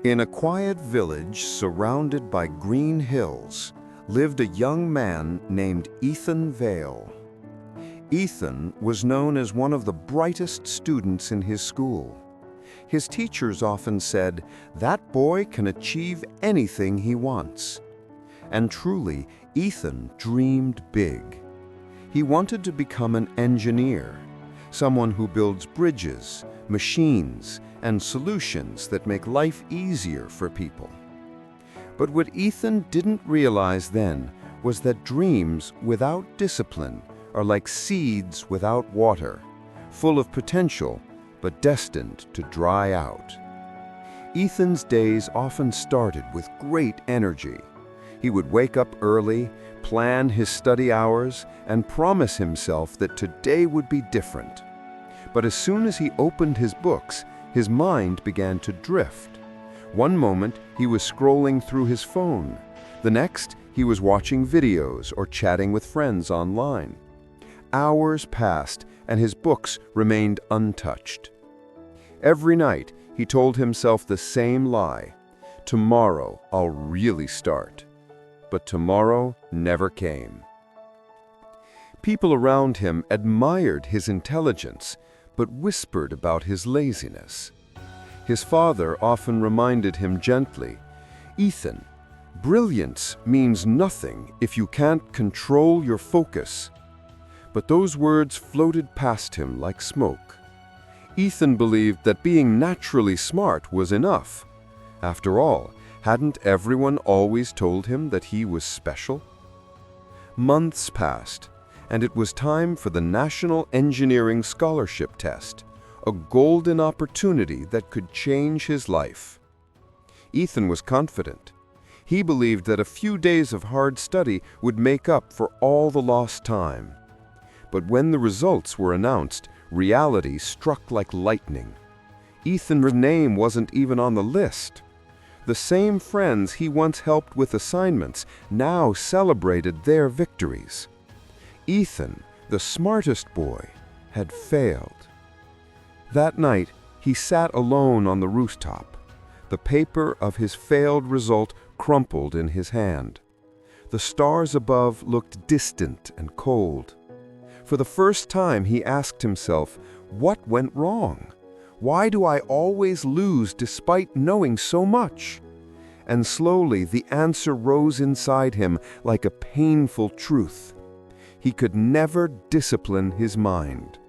In a quiet village surrounded by green hills lived a young man named Ethan Vale. Ethan was known as one of the brightest students in his school. His teachers often said, "That boy can achieve anything he wants." And truly, Ethan dreamed big. He wanted to become an engineer, someone who builds bridges, machines, and solutions that make life easier for people. But what Ethan didn't realize then was that dreams without discipline are like seeds without water, full of potential, but destined to dry out. Ethan's days often started with great energy. He would wake up early, plan his study hours, and promise himself that today would be different. But as soon as he opened his books, his mind began to drift. One moment, he was scrolling through his phone. The next, he was watching videos or chatting with friends online. Hours passed, and his books remained untouched. Every night, he told himself the same lie: "Tomorrow, I'll really start." But tomorrow never came. People around him admired his intelligence, but whispered about his laziness. His father often reminded him gently, "Ethan, brilliance means nothing if you can't control your focus." But those words floated past him like smoke. Ethan believed that being naturally smart was enough. After all, hadn't everyone always told him that he was special? Months passed, and it was time for the National Engineering Scholarship Test, a golden opportunity that could change his life. Ethan was confident. He believed that a few days of hard study would make up for all the lost time. But when the results were announced, reality struck like lightning. Ethan's name wasn't even on the list. The same friends he once helped with assignments now celebrated their victories. Ethan, the smartest boy, had failed. That night, he sat alone on the rooftop. The paper of his failed result crumpled in his hand. The stars above looked distant and cold. For the first time, he asked himself, what went wrong? Why do I always lose despite knowing so much? And slowly, the answer rose inside him like a painful truth. He could never discipline his mind.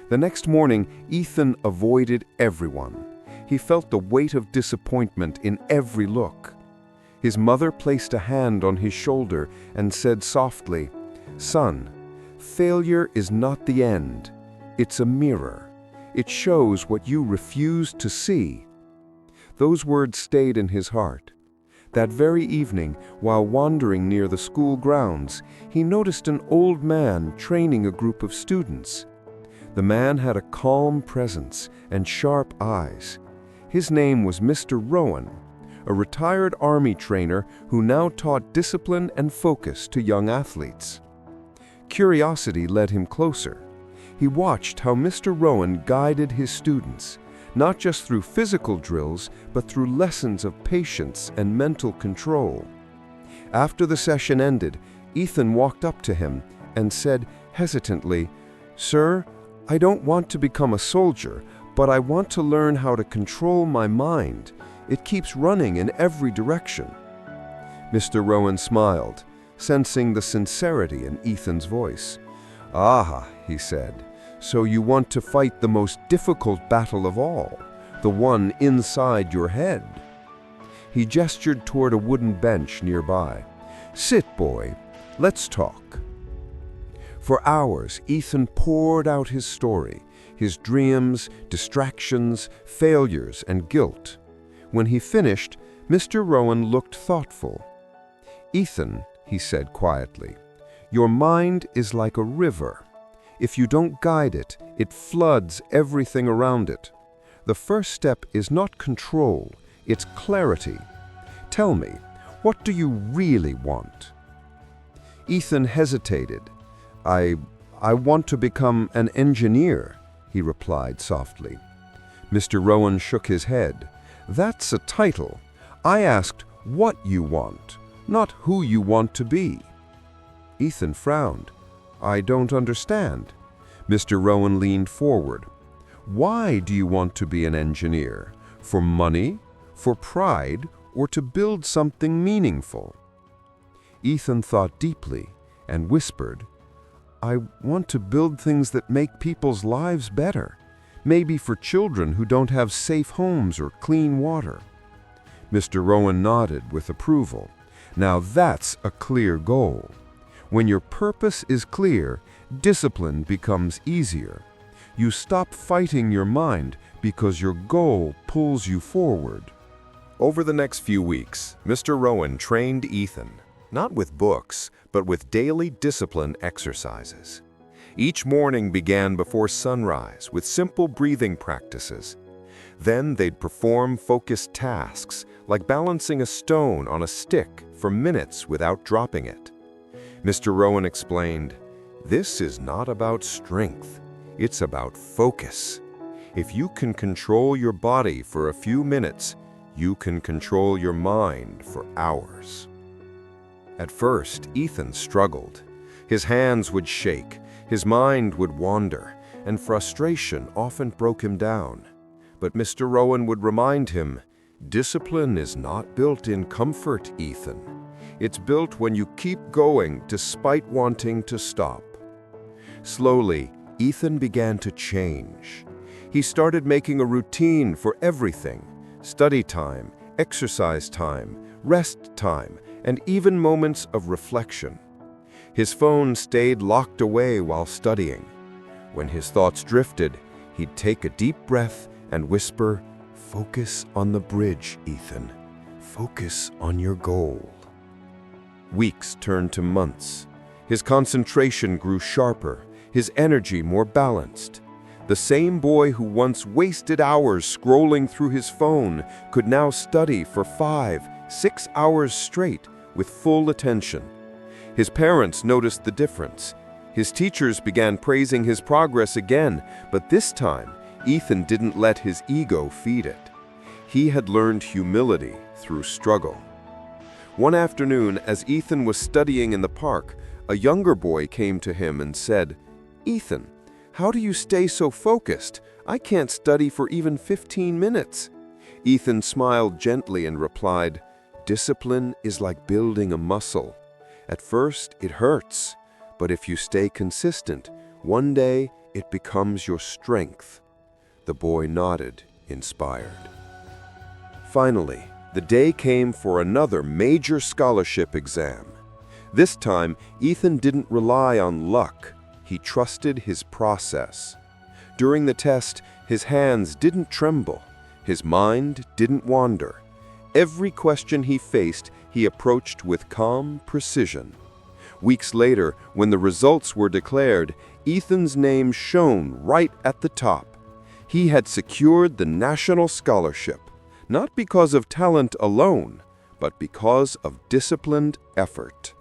The next morning, Ethan avoided everyone. He felt the weight of disappointment in every look. His mother placed a hand on his shoulder and said softly, "Son, failure is not the end. It's a mirror. It shows what you refuse to see." Those words stayed in his heart. That very evening, while wandering near the school grounds, he noticed an old man training a group of students. The man had a calm presence and sharp eyes. His name was Mr. Rowan, a retired Army trainer who now taught discipline and focus to young athletes. Curiosity led him closer. He watched how Mr. Rowan guided his students, not just through physical drills, but through lessons of patience and mental control. After the session ended, Ethan walked up to him and said hesitantly, "Sir, I don't want to become a soldier, but I want to learn how to control my mind. It keeps running in every direction." Mr. Rowan smiled, sensing the sincerity in Ethan's voice. "Ah," he said, "so you want to fight the most difficult battle of all, the one inside your head." He gestured toward a wooden bench nearby. "Sit, boy. Let's talk." For hours, Ethan poured out his story, his dreams, distractions, failures, and guilt. When he finished, Mr. Rowan looked thoughtful. "Ethan," he said quietly, "your mind is like a river. If you don't guide it, it floods everything around it. The first step is not control, it's clarity. Tell me, what do you really want?" Ethan hesitated. I want to become an engineer," he replied softly. Mr. Rowan shook his head. That's a title. I asked what you want, not who you want to be." Ethan frowned. "I don't understand." Mr. Rowan leaned forward. "Why do you want to be an engineer? For money? For pride? Or to build something meaningful?" Ethan thought deeply and whispered, "I want to build things that make people's lives better. Maybe for children who don't have safe homes or clean water." Mr. Rowan nodded with approval. "Now that's a clear goal. When your purpose is clear, discipline becomes easier. You stop fighting your mind because your goal pulls you forward." Over the next few weeks, Mr. Rowan trained Ethan, not with books, but with daily discipline exercises. Each morning began before sunrise with simple breathing practices. Then they'd perform focused tasks, like balancing a stone on a stick for minutes without dropping it. Mr. Rowan explained, "This is not about strength, it's about focus. If you can control your body for a few minutes, you can control your mind for hours." At first, Ethan struggled. His hands would shake, his mind would wander, and frustration often broke him down. But Mr. Rowan would remind him, "Discipline is not built in comfort, Ethan. It's built when you keep going despite wanting to stop." Slowly, Ethan began to change. He started making a routine for everything: study time, exercise time, rest time, and even moments of reflection. His phone stayed locked away while studying. When his thoughts drifted, he'd take a deep breath and whisper, "Focus on the bridge, Ethan. Focus on your goal." Weeks turned to months. His concentration grew sharper, his energy more balanced. The same boy who once wasted hours scrolling through his phone could now study for 5-6 hours straight with full attention. His parents noticed the difference. His teachers began praising his progress again, but this time, Ethan didn't let his ego feed it. He had learned humility through struggle. One afternoon, as Ethan was studying in the park, a younger boy came to him and said, "Ethan, how do you stay so focused? I can't study for even 15 minutes." Ethan smiled gently and replied, "Discipline is like building a muscle. At first, it hurts, but if you stay consistent, one day it becomes your strength." The boy nodded, inspired. Finally, the day came for another major scholarship exam. This time, Ethan didn't rely on luck. He trusted his process. During the test, his hands didn't tremble. His mind didn't wander. Every question he faced, he approached with calm precision. Weeks later, when the results were declared, Ethan's name shone right at the top. He had secured the national scholarship, not because of talent alone, but because of disciplined effort.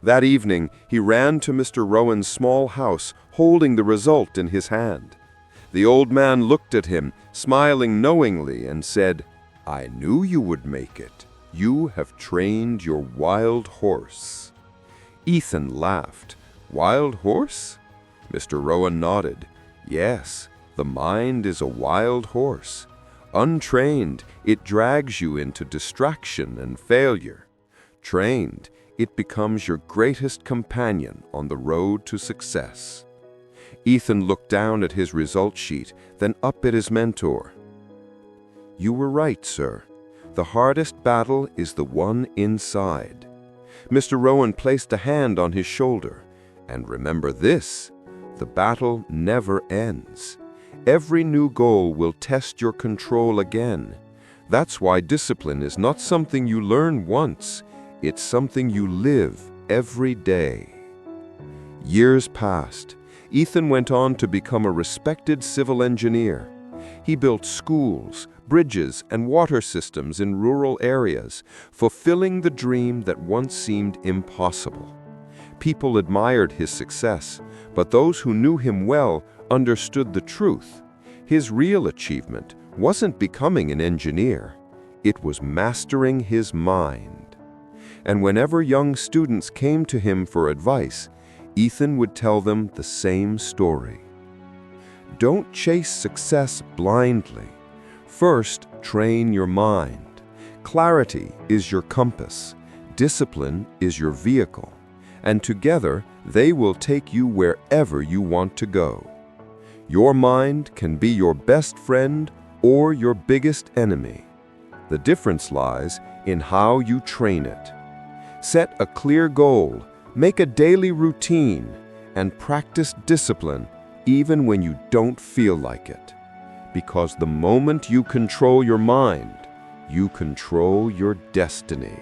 That evening, he ran to Mr. Rowan's small house, holding the result in his hand. The old man looked at him, smiling knowingly, and said, "I knew you would make it. You have trained your wild horse." Ethan laughed. "Wild horse?" Mr. Rowan nodded. "Yes, the mind is a wild horse. Untrained, it drags you into distraction and failure. Trained, it becomes your greatest companion on the road to success." Ethan looked down at his result sheet, then up at his mentor. "You were right, sir. The hardest battle is the one inside." Mr. Rowan placed a hand on his shoulder. "And remember this, the battle never ends. Every new goal will test your control again. That's why discipline is not something you learn once. It's something you live every day." Years passed. Ethan went on to become a respected civil engineer. He built schools, bridges, and water systems in rural areas, fulfilling the dream that once seemed impossible. People admired his success, but those who knew him well understood the truth. His real achievement wasn't becoming an engineer. It was mastering his mind. And whenever young students came to him for advice, Ethan would tell them the same story. Don't chase success blindly. First, train your mind. Clarity is your compass. Discipline is your vehicle. And together, they will take you wherever you want to go. Your mind can be your best friend or your biggest enemy. The difference lies in how you train it. Set a clear goal, make a daily routine, and practice discipline even when you don't feel like it. Because the moment you control your mind, you control your destiny.